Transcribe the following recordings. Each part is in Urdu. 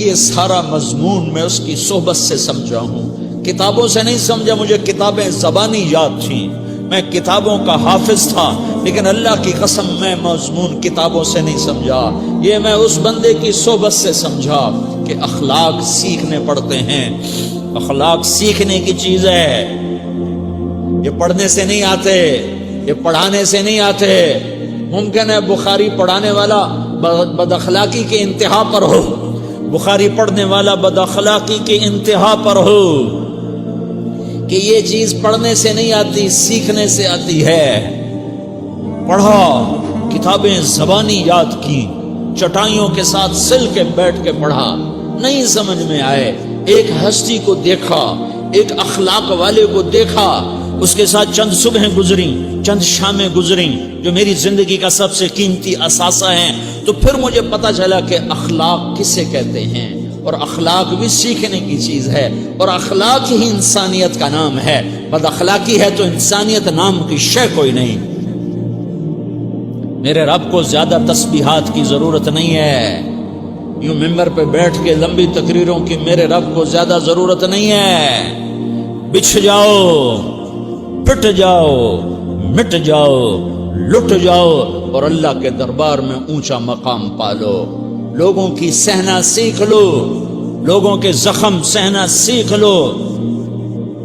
یہ سارا مضمون میں اس کی صحبت سے سمجھا ہوں، کتابوں سے نہیں سمجھا۔ مجھے کتابیں زبانی یاد تھیں، میں کتابوں کا حافظ تھا، لیکن اللہ کی قسم میں مضمون کتابوں سے نہیں سمجھا، یہ میں اس بندے کی صحبت سے سمجھا کہ اخلاق سیکھنے پڑتے ہیں۔ اخلاق سیکھنے کی چیز ہے، یہ پڑھنے سے نہیں آتے، یہ پڑھانے سے نہیں آتے۔ ممکن ہے بخاری پڑھانے والا بد اخلاقی کے انتہا پر ہو، بخاری پڑھنے والا بد اخلاقی کے انتہا پر ہو، کہ یہ چیز پڑھنے سے نہیں آتی، سیکھنے سے آتی ہے۔ پڑھا، کتابیں زبانی یاد کی، چٹائیوں کے ساتھ سل کے بیٹھ کے پڑھا، نہیں سمجھ میں آئے، ایک ہستی کو دیکھا، ایک اخلاق والے کو دیکھا، اس کے ساتھ چند صبحیں گزریں، چند شامیں گزریں جو میری زندگی کا سب سے قیمتی اثاثہ ہیں، تو پھر مجھے پتہ چلا کہ اخلاق کسے کہتے ہیں، اور اخلاق بھی سیکھنے کی چیز ہے، اور اخلاق ہی انسانیت کا نام ہے۔ بد اخلاقی ہے تو انسانیت نام کی شے کوئی نہیں۔ میرے رب کو زیادہ تسبیحات کی ضرورت نہیں ہے، یوں ممبر پہ بیٹھ کے لمبی تقریروں کی میرے رب کو زیادہ ضرورت نہیں ہے۔ بچھ جاؤ، پٹ جاؤ، مٹ جاؤ، لٹ جاؤ، اور اللہ کے دربار میں اونچا مقام پالو۔ لوگوں کی سہنا سیکھ لو، لوگوں کے زخم سہنا سیکھ لو،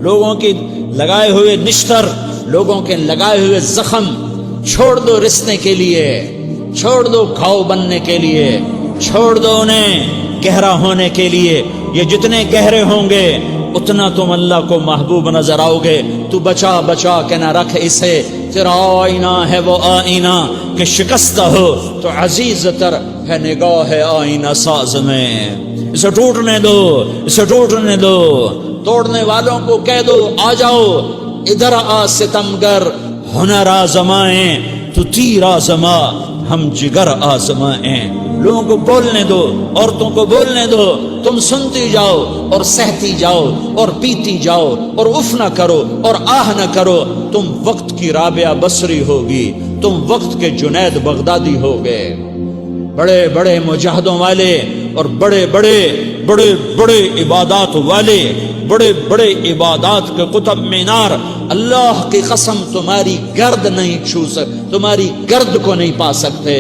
لوگوں کی لگائے ہوئے نشتر، لوگوں کے لگائے ہوئے زخم چھوڑ دو رسنے کے لیے، چھوڑ دو گھاؤ بننے کے لیے، چھوڑ دو انہیں گہرا ہونے کے لیے۔ یہ جتنے گہرے ہوں گے اتنا تم اللہ کو محبوب نظر آؤ گے۔ تو بچا بچا کے نہ رکھ اسے، تیرا آئینہ ہے وہ آئینہ کہ شکستہ ہو تو عزیز تر ہے نگاہ آئینہ ساز میں۔ اسے ٹوٹنے دو، اسے ٹوٹنے دو، توڑنے والوں کو کہہ دو آ جاؤ ادھر آ ستمگر، ہنر آزمائیں تو تیر آزما، ہم جگر آزمائیں۔ لوگوں کو بولنے دو، عورتوں کو بولنے دو، تم سنتی جاؤ اور سہتی جاؤ اور پیتی جاؤ اور اف نہ کرو اور آہ نہ کرو۔ تم وقت کی رابعہ بصری ہوگی، تم وقت کے جنید بغدادی ہوگے۔ بڑے بڑے مجاہدوں والے اور بڑے بڑے بڑے بڑے عبادات والے، بڑے بڑے عبادات کے قطب مینار، اللہ کی قسم تمہاری گرد نہیں چھو سکتے، تمہاری گرد کو نہیں پا سکتے۔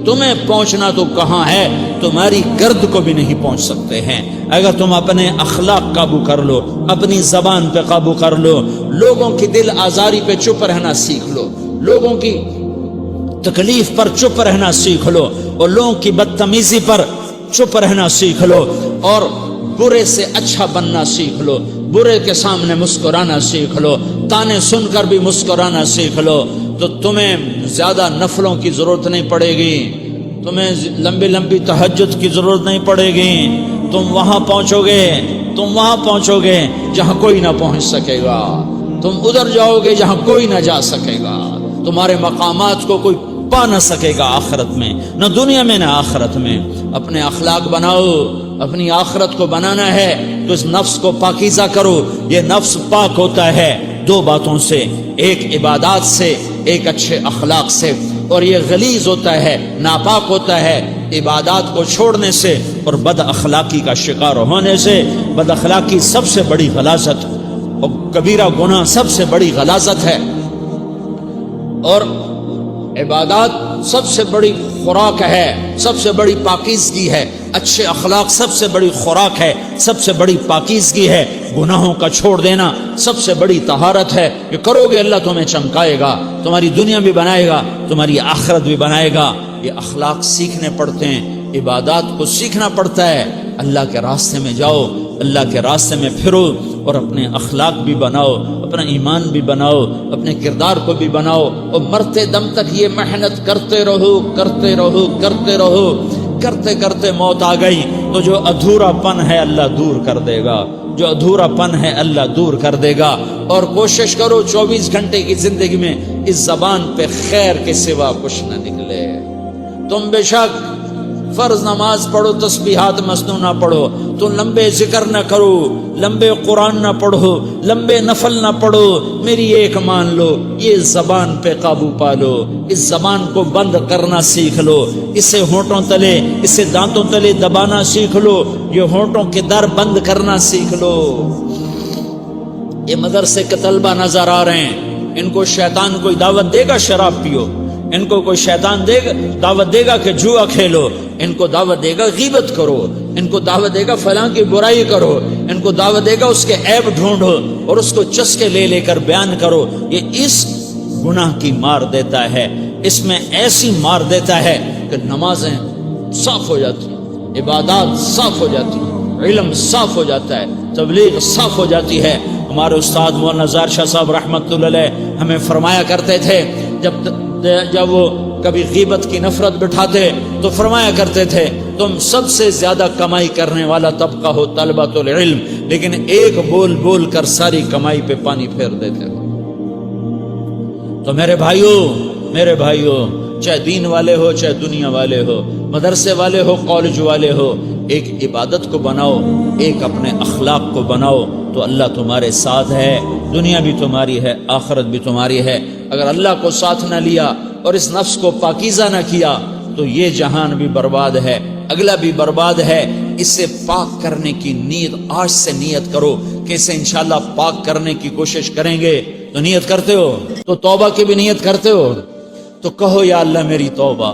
تمہیں پہنچنا تو کہاں ہے، تمہاری گرد کو بھی نہیں پہنچ سکتے ہیں۔ اگر تم اپنے اخلاق قابو کر لو، اپنی زبان پہ قابو کر لو، لوگوں کی دل آزاری پہ چپ رہنا سیکھ لو، لوگوں کی تکلیف پر چپ رہنا سیکھ لو، اور لوگوں کی بدتمیزی پر چپ رہنا سیکھ لو، اور برے سے اچھا بننا سیکھ لو، برے کے سامنے مسکرانا سیکھ لو، تانے سن کر بھی مسکرانا سیکھ لو، تو تمہیں زیادہ نفلوں کی ضرورت نہیں پڑے گی، تمہیں لمبی لمبی تہجد کی ضرورت نہیں پڑے گی۔ تم وہاں پہنچو گے جہاں کوئی نہ پہنچ سکے گا، تم ادھر جاؤ گے جہاں کوئی نہ جا سکے گا، تمہارے مقامات کو کوئی پا نہ سکے گا آخرت میں، نہ دنیا میں نہ آخرت میں۔ اپنے اخلاق بناؤ، اپنی آخرت کو بنانا ہے تو اس نفس کو پاکیزہ کرو۔ یہ نفس پاک ہوتا ہے دو باتوں سے، ایک عبادات سے، ایک اچھے اخلاق سے، اور یہ غلیظ ہوتا ہے، ناپاک ہوتا ہے عبادات کو چھوڑنے سے اور بد اخلاقی کا شکار ہونے سے۔ بد اخلاقی سب سے بڑی غلاظت اور کبیرہ گناہ سب سے بڑی غلاظت ہے، اور عبادات سب سے بڑی خوراک ہے، سب سے بڑی پاکیزگی ہے۔ اچھے اخلاق سب سے بڑی خوراک ہے، سب سے بڑی پاکیزگی ہے۔ گناہوں کا چھوڑ دینا سب سے بڑی طہارت ہے۔ یہ کرو گے اللہ تمہیں چمکائے گا، تمہاری دنیا بھی بنائے گا، تمہاری آخرت بھی بنائے گا۔ یہ اخلاق سیکھنے پڑتے ہیں، عبادات کو سیکھنا پڑتا ہے۔ اللہ کے راستے میں جاؤ، اللہ کے راستے میں پھرو، اور اپنے اخلاق بھی بناؤ، اپنا ایمان بھی بناؤ، اپنے کردار کو بھی بناؤ، اور مرتے دم تک یہ محنت کرتے رہو کرتے رہو کرتے رہو۔ کرتے کرتے موت آ گئی تو جو ادھورا پن ہے اللہ دور کر دے گا، جو ادھورا پن ہے اللہ دور کر دے گا۔ اور کوشش کرو 24 گھنٹے کی زندگی میں اس زبان پہ خیر کے سوا کچھ نہ نکلے۔ تم بے شک فرض نماز پڑھو تسبیحات مسنون نہ پڑھو، تو لمبے ذکر نہ کرو، لمبے قرآن نہ پڑھو، لمبے نفل نہ پڑھو، میری ایک مان لو، یہ زبان پہ قابو پالو، اس زبان کو بند کرنا سیکھ لو، اسے ہونٹوں تلے، اسے دانتوں تلے دبانا سیکھ لو، یہ ہونٹوں کے در بند کرنا سیکھ لو۔ یہ مدرسے کے طلبہ نظر آ رہے ہیں، ان کو شیطان کوئی دعوت دے گا شراب پیو، ان کو کوئی شیطان دعوت دے گا کہ جوا کھیلو، ان کو دعوت دے گا غیبت کرو، ان کو دعوت دے گا فلاں کی برائی کرو، ان کو دعوت دے گا اس کے عیب ڈھونڈو اور اس کو چسکے لے لے کر بیان کرو۔ یہ اس گناہ کی مار دیتا ہے، اس میں ایسی مار دیتا ہے کہ نمازیں صاف ہو جاتی ہیں، عبادات صاف ہو جاتی ہیں، علم صاف ہو جاتا ہے، تبلیغ صاف ہو جاتی ہے۔ ہمارے استاد مولانا زار شاہ صاحب رحمۃ اللہ علیہ ہمیں فرمایا کرتے تھے، جب وہ کبھی غیبت کی نفرت بٹھاتے تو فرمایا کرتے تھے تم سب سے زیادہ کمائی کرنے والا طبقہ ہو طلبۃ العلم، لیکن ایک بول بول کر ساری کمائی پہ پانی پھیر دیتے ہو۔ تو میرے بھائیوں چاہے دین والے ہو چاہے دنیا والے ہو، مدرسے والے ہو کالج والے ہو، ایک عبادت کو بناؤ، ایک اپنے اخلاق کو بناؤ، تو اللہ تمہارے ساتھ ہے، دنیا بھی تمہاری ہے، آخرت بھی تمہاری ہے۔ اگر اللہ کو ساتھ نہ لیا اور اس نفس کو پاکیزہ نہ کیا تو یہ جہان بھی برباد ہے، اگلا بھی برباد ہے۔ اسے پاک کرنے کی نیت آج سے نیت کرو کہ اسے انشاءاللہ پاک کرنے کی کوشش کریں گے۔ تو نیت کرتے ہو تو توبہ کی بھی نیت کرتے ہو، تو کہو یا اللہ میری توبہ،